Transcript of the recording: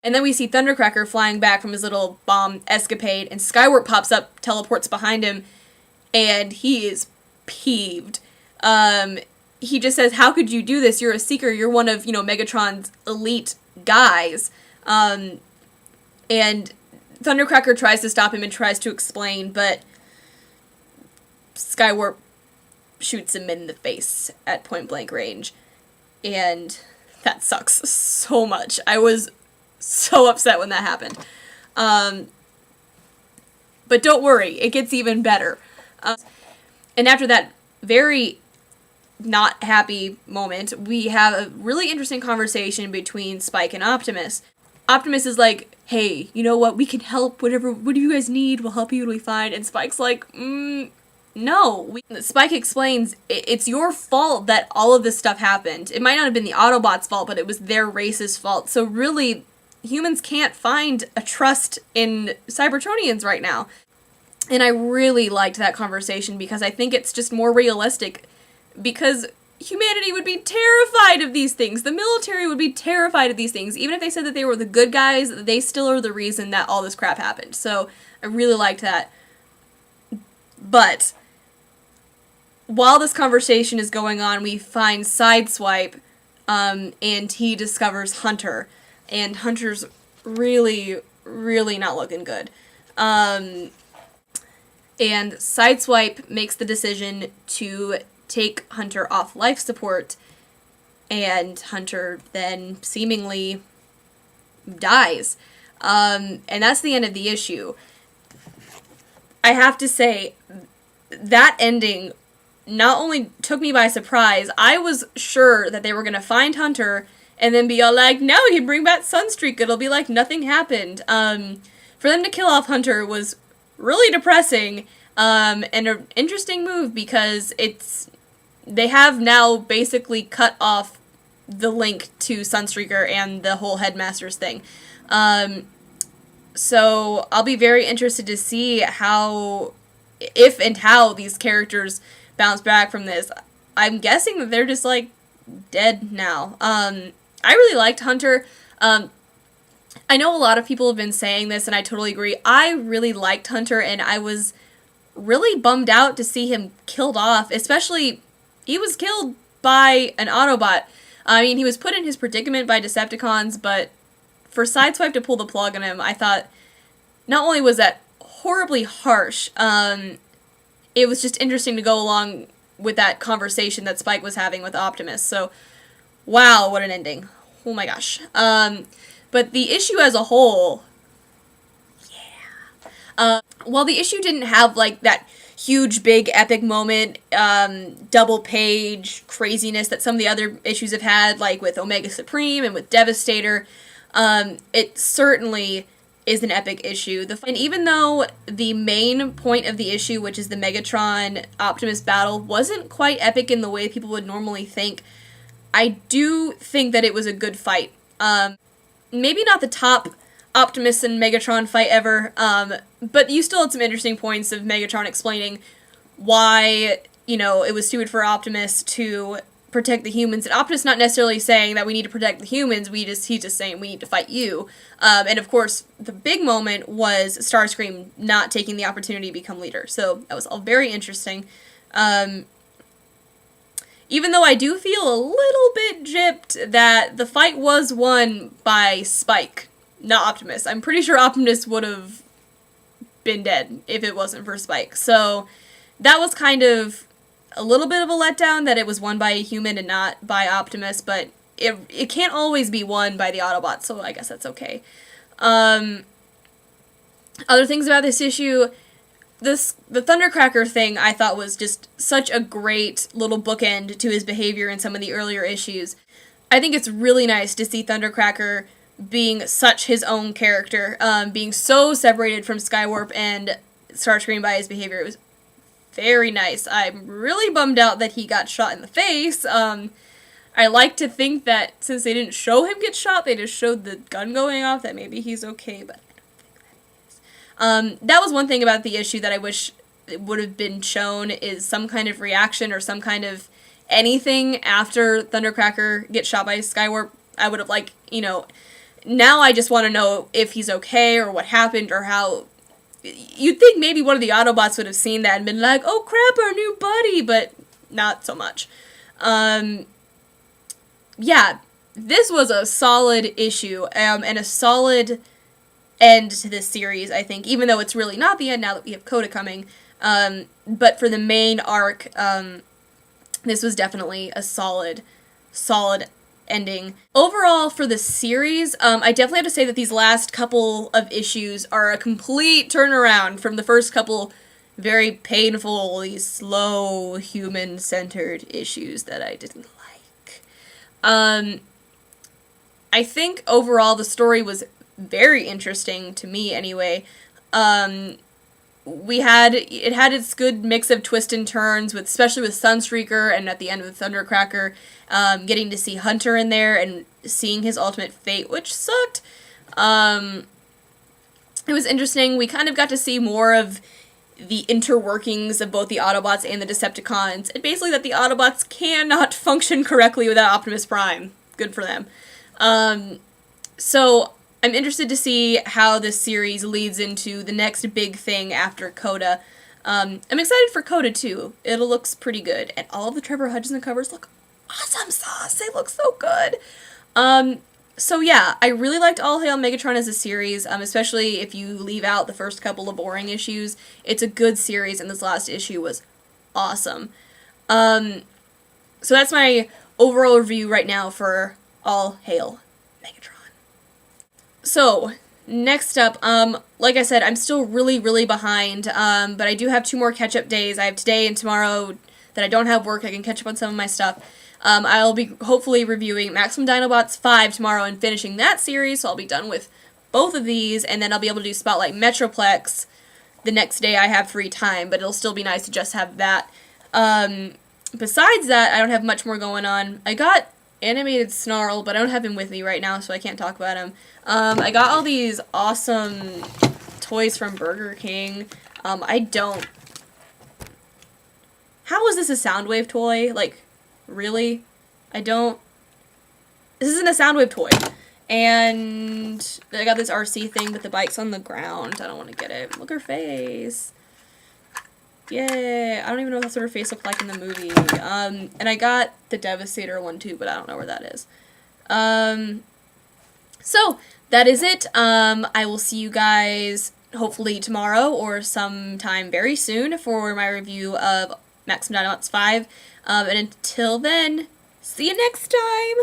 And then we see Thundercracker flying back from his little bomb escapade, and Skywarp pops up, teleports behind him, and he is peeved. He just says, "How could you do this? You're a Seeker. You're one of, Megatron's elite guys." And Thundercracker tries to stop him and tries to explain, but Skywarp shoots him in the face at point blank range. And that sucks so much. I was so upset when that happened. But don't worry, it gets even better. And after that very not happy moment, we have a really interesting conversation between Spike and Optimus. Optimus is like, "Hey, you know what? We can help. What do you guys need? We'll help you. It'll be fine." And Spike's like, no. Spike explains, it's your fault that all of this stuff happened. It might not have been the Autobots' fault, but it was their race's fault. So really, humans can't find a trust in Cybertronians right now. And I really liked that conversation because I think it's just more realistic, because humanity would be terrified of these things. The military would be terrified of these things. Even if they said that they were the good guys, they still are the reason that all this crap happened. So I really liked that. But while this conversation is going on, we find Sideswipe, and he discovers Hunter. And Hunter's really, really not looking good. And Sideswipe makes the decision to take Hunter off life support, and Hunter then seemingly dies. And that's the end of the issue. I have to say, that ending not only took me by surprise, I was sure that they were going to find Hunter and then be all like, "Now we can bring back Sunstreak, it'll be like nothing happened." For them to kill off Hunter was really depressing, and an interesting move, because they have now basically cut off the link to Sunstreaker and the whole Headmasters thing. So I'll be very interested to see if and how these characters bounce back from this. I'm guessing that they're just, like, dead now. I really liked Hunter. I know a lot of people have been saying this, and I totally agree. I really liked Hunter, and I was really bummed out to see him killed off, especially he was killed by an Autobot. I mean, he was put in his predicament by Decepticons, but for Sideswipe to pull the plug on him, I thought not only was that horribly harsh, it was just interesting to go along with that conversation that Spike was having with Optimus. So, wow, what an ending. Oh my gosh. But the issue as a whole, yeah. While the issue didn't have, like, that huge, big, epic moment, double page craziness that some of the other issues have had, like with Omega Supreme and with Devastator, it certainly is an epic issue. And even though the main point of the issue, which is the Megatron Optimus battle, wasn't quite epic in the way people would normally think, I do think that it was a good fight. Maybe not the top Optimus and Megatron fight ever, but you still had some interesting points of Megatron explaining why, it was stupid for Optimus to protect the humans, and Optimus not necessarily saying that we need to protect the humans, he's just saying we need to fight you. And of course, the big moment was Starscream not taking the opportunity to become leader, so that was all very interesting. Even though I do feel a little bit gypped that the fight was won by Spike, not Optimus. I'm pretty sure Optimus would have been dead if it wasn't for Spike. So that was kind of a little bit of a letdown that it was won by a human and not by Optimus, but it can't always be won by the Autobots, so I guess that's okay. Other things about this issue, the Thundercracker thing I thought was just such a great little bookend to his behavior in some of the earlier issues. I think it's really nice to see Thundercracker being such his own character, being so separated from Skywarp and Starscream by his behavior. It was very nice. I'm really bummed out that he got shot in the face. I like to think that since they didn't show him get shot, they just showed the gun going off, that maybe he's okay, but I don't think that he is. That was one thing about the issue that I wish it would have been shown, is some kind of reaction or some kind of anything after Thundercracker gets shot by Skywarp. I would have liked, now I just want to know if he's okay or what happened or how. You'd think maybe one of the Autobots would have seen that and been like, oh crap, our new buddy, but not so much. Yeah, this was a solid issue, and a solid end to this series, I think, even though it's really not the end now that we have Coda coming. But for the main arc, this was definitely a solid ending. Overall, for the series, I definitely have to say that these last couple of issues are a complete turnaround from the first couple very painfully slow, human-centered issues that I didn't like. I think overall the story was very interesting to me anyway. It had its good mix of twists and turns, especially with Sunstreaker and at the end with Thundercracker, getting to see Hunter in there and seeing his ultimate fate, which sucked. It was interesting. We kind of got to see more of the interworkings of both the Autobots and the Decepticons, and basically that the Autobots cannot function correctly without Optimus Prime. Good for them. So I'm interested to see how this series leads into the next big thing after Coda. I'm excited for Coda too. It looks pretty good, and all of the Trevor Hudson covers look awesome sauce. They look so good. So yeah, I really liked All Hail Megatron as a series, especially if you leave out the first couple of boring issues. It's a good series, and this last issue was awesome. So that's my overall review right now for All Hail Megatron. So, next up, like I said, I'm still really behind, but I do have 2 more catch-up days. I have today and tomorrow that I don't have work. I can catch up on some of my stuff. I'll be hopefully reviewing Maximum Dinobots 5 tomorrow and finishing that series, so I'll be done with both of these, and then I'll be able to do Spotlight Metroplex the next day I have free time, but it'll still be nice to just have that. Besides that, I don't have much more going on. I got Animated Snarl, but I don't have him with me right now, so I can't talk about him. I got all these awesome toys from Burger King. I don't... How is this a Soundwave toy? Like, really? I don't... This isn't a Soundwave toy. And I got this RC thing, but the bike's on the ground. I don't want to get it. Look at her face. Yay. I don't even know what her face looked like in the movie. And I got the Devastator one too, but I don't know where that is. So, that is it. I will see you guys hopefully tomorrow or sometime very soon for my review of Maximum Dinobots 5. And until then, see you next time!